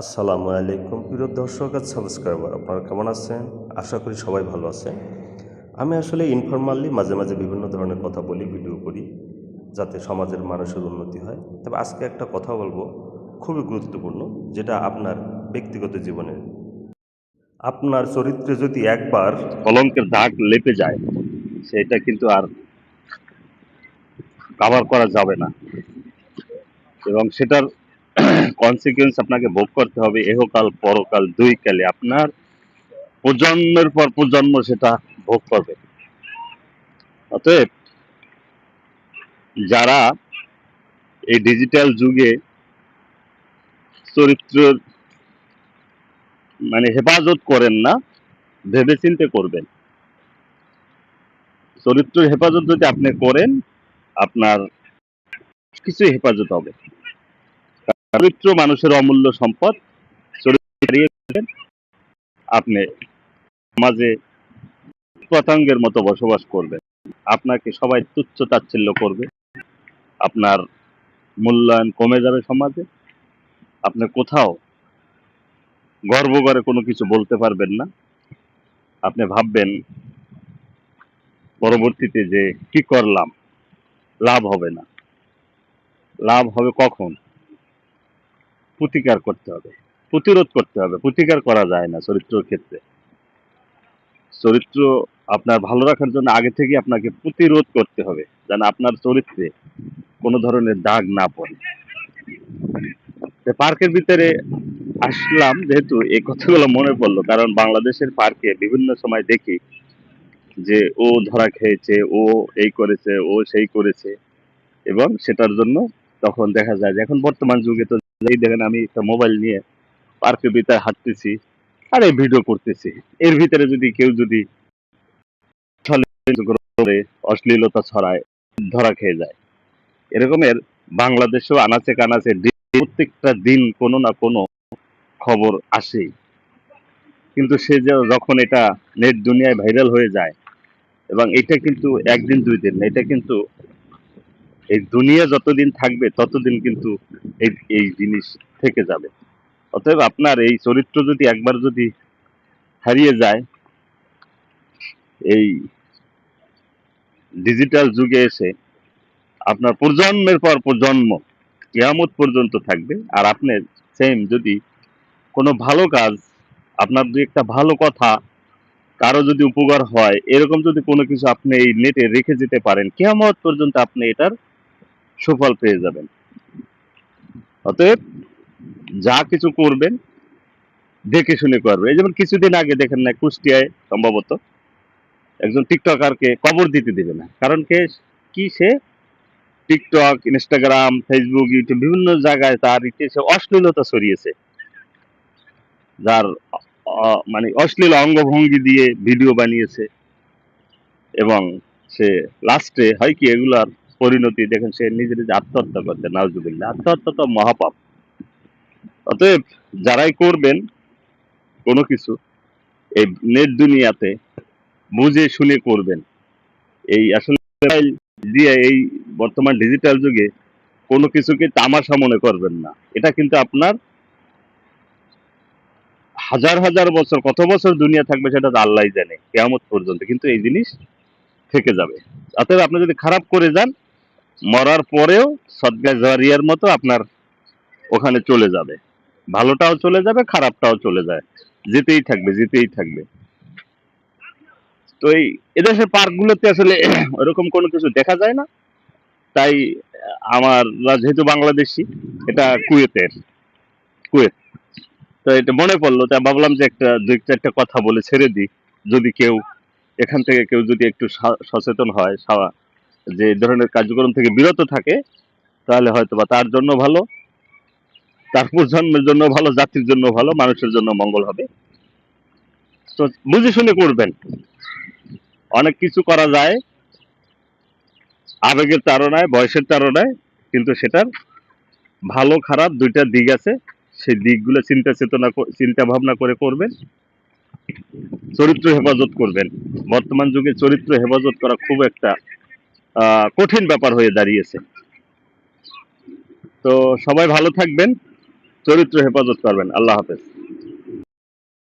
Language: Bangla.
আসসালামু আলাইকুম প্রিয় দর্শক আর সাবস্ক্রাইবার, আপনারা কেমন আছেন? আশা করি সবাই ভালো আছেন। আমি আসলে ইনফরমালি মাঝে মাঝে বিভিন্ন ধরনের কথা বলি, ভিডিও করি, যাতে সমাজের মানুষের উন্নতি হয়। তবে আজকে একটা কথা বলবো, খুবই গুরুত্বপূর্ণ, যেটা আপনার ব্যক্তিগত জীবনে। আপনার চরিত্রে যদি একবার কলঙ্কের দাগ লেপে যায়, সেটা কিন্তু আর কাভার করা যাবে না, এবং সেটার কনসিকুয়েন্স আপনাকে ভোগ করতে হবে এহকাল পরকাল দুই কালে। আপনার প্রজন্মের পর প্রজন্ম সেটা ভোগ করবে। অতএব যারা এই ডিজিটাল যুগে চরিত্রের হেফাজত করেন না, ভেবেচিন্তে করবেন। চরিত্রের হেফাজত যদি আপনি করেন, আপনার কিছু হেফাজত হবে। চরিত্র মানুষের অমূল্য সম্পদ। চরিত্র হারিয়ে গেলে আপনি সমাজে পতঙ্গের মতো বসবাস করবেন। আপনাকে সবাই তুচ্ছ তাচ্ছিল্য করবে, আপনার মূল্যায়ন কমে যাবে সমাজে। আপনি কোথাও গর্ব করে কোনো কিছু বলতে পারবেন না। আপনি ভাববেন পরবর্তীতে যে কি করলাম, লাভ হবে না। লাভ হবে কখন? প্রতিকার করতে হবে, প্রতিরোধ করতে হবে। প্রতিকার করা যায় না চরিত্রের ক্ষেত্রে। চরিত্র আপনার ভালো রাখার জন্য আগে থেকে আপনাকে প্রতিরোধ করতে হবে, যেন আপনার চরিত্রে কোনো ধরনের দাগ না পড়ে। পার্কের ভিতরে আসলাম যেহেতু, এই কথাগুলো মনে পড়লো, কারণ বাংলাদেশের পার্কে বিভিন্ন সময় দেখি যে ও ধরা খেয়েছে, ও এই করেছে, ও সেই করেছে, এবং সেটার জন্য তখন দেখা যায় যে এখন বর্তমান যুগে তো এই দেখেন, আমি একটা মোবাইল নিয়ে পার্কের ভিতরে হাঁটতেছি আর এই ভিডিও করতেছি। এর ভিতরে যদি কেউ যদি করে অশ্লীলতা ছড়ায়, ধরা খেয়ে যায়। এরকমের বাংলাদেশেও আনাচে কানাচে প্রত্যেকটা দিন কোনো না কোনো খবর আসেই। কিন্তু সে যে যখন এটা নেট দুনিয়ায় ভাইরাল হয়ে যায়, এবং এটা কিন্তু একদিন দুই দিন না, এটা কিন্তু এই দুনিয়া যতদিন থাকবে ততদিন কিন্তু এই এই জিনিস থেকে যাবে। অতএব আপনার এই চরিত্র যদি একবার যদি হারিয়ে যায়, এই ডিজিটাল যুগে এসে আপনার প্রজন্মের পর প্রজন্ম কিয়ামত পর্যন্ত থাকবে। আর আপনি সেম যদি কোনো ভালো কাজ, আপনার দুই একটা ভালো কথা কারো যদি উপকার হয়, এরকম যদি কোনো কিছু আপনি এই নেটে রেখে যেতে পারেন, কিয়ামত পর্যন্ত আপনি এটার সুফল পেয়ে যাবেন। অতএব যা কিছু করবেন দেখে শুনে করবেন। এই যেমন কিছুদিন আগে দেখেন না, কুষ্টিয়ায় সম্ভবত একজন টিকটকারকে কবর দিতে দেবে না, কারণ কি সে টিকটক, ইনস্টাগ্রাম, ফেসবুক, ইউটিউব বিভিন্ন জায়গায় তার সে অশ্লীলতা ছড়িয়েছে, যার অশ্লীল অঙ্গভঙ্গি দিয়ে ভিডিও বানিয়েছে, এবং সে লাস্টে হয় কি, এগুলার পরিণতি দেখেন, সে নিজে নিজে আত্মহত্যা করছে। নাউজুবিল্লাহ, আত্মহত্যা তো মহাপাপ। অতএব যারাই করবেন কোনো কিছু এই নেট দুনিয়াতে, বুঝে শুনে করবেন। এই আসলে মোবাইল দিয়ে এই বর্তমান ডিজিটাল যুগে কোনো কিছুকে তামাশা মনে করবেন না। এটা কিন্তু আপনার হাজার হাজার বছর, কত বছর দুনিয়া থাকবে সেটা তো আল্লাহই জানে, কিয়ামত পর্যন্ত কিন্তু এই জিনিস থেকে যাবে। অতএব আপনি যদি খারাপ করে যান, মরার পরেও সদকা জারিয়ার মতো আপনার ওখানে চলে যাবে। ভালোটাও চলে যাবে, খারাপটাও চলে যায়, যেতেই থাকবে, যেতেই থাকবে। তো এই এদেশের পার্কগুলোতে আসলে ওরকম কোনো কিছু দেখা যায় না। তাই আমার যেহেতু বাংলাদেশি, এটা কুয়েত, তো এটা মনে পড়লো, তাই ভাবলাম যে একটা দুই চারটা কথা বলে ছেড়ে দিই। যদি কেউ এখান থেকে কেউ যদি একটু সচেতন হয়, যে এই ধরনের কার্যক্রম থেকে বিরত থাকে, তাহলে হয়তো বা তার জন্য ভালো, তার প্রজন্মের জন্য ভালো, জাতির জন্য ভালো, মানুষের জন্য মঙ্গল হবে। তো বুঝে শুনে করবেন। অনেক কিছু করা যায় আবেগের তাড়নায়, বয়সের তাড়নায়, কিন্তু সেটার ভালো খারাপ দুইটা দিক আছে। সেই দিকগুলো চিন্তা ভাবনা করে করবেন। চরিত্র হেফাজত করবেন। বর্তমান যুগে চরিত্র হেফাজত করা খুব একটা কঠিন ব্যাপার হয়ে দাঁড়িয়েছে। তো সবাই ভালো থাকবেন, চরিত্র হেফাজত করবেন। আল্লাহ হাফেজ।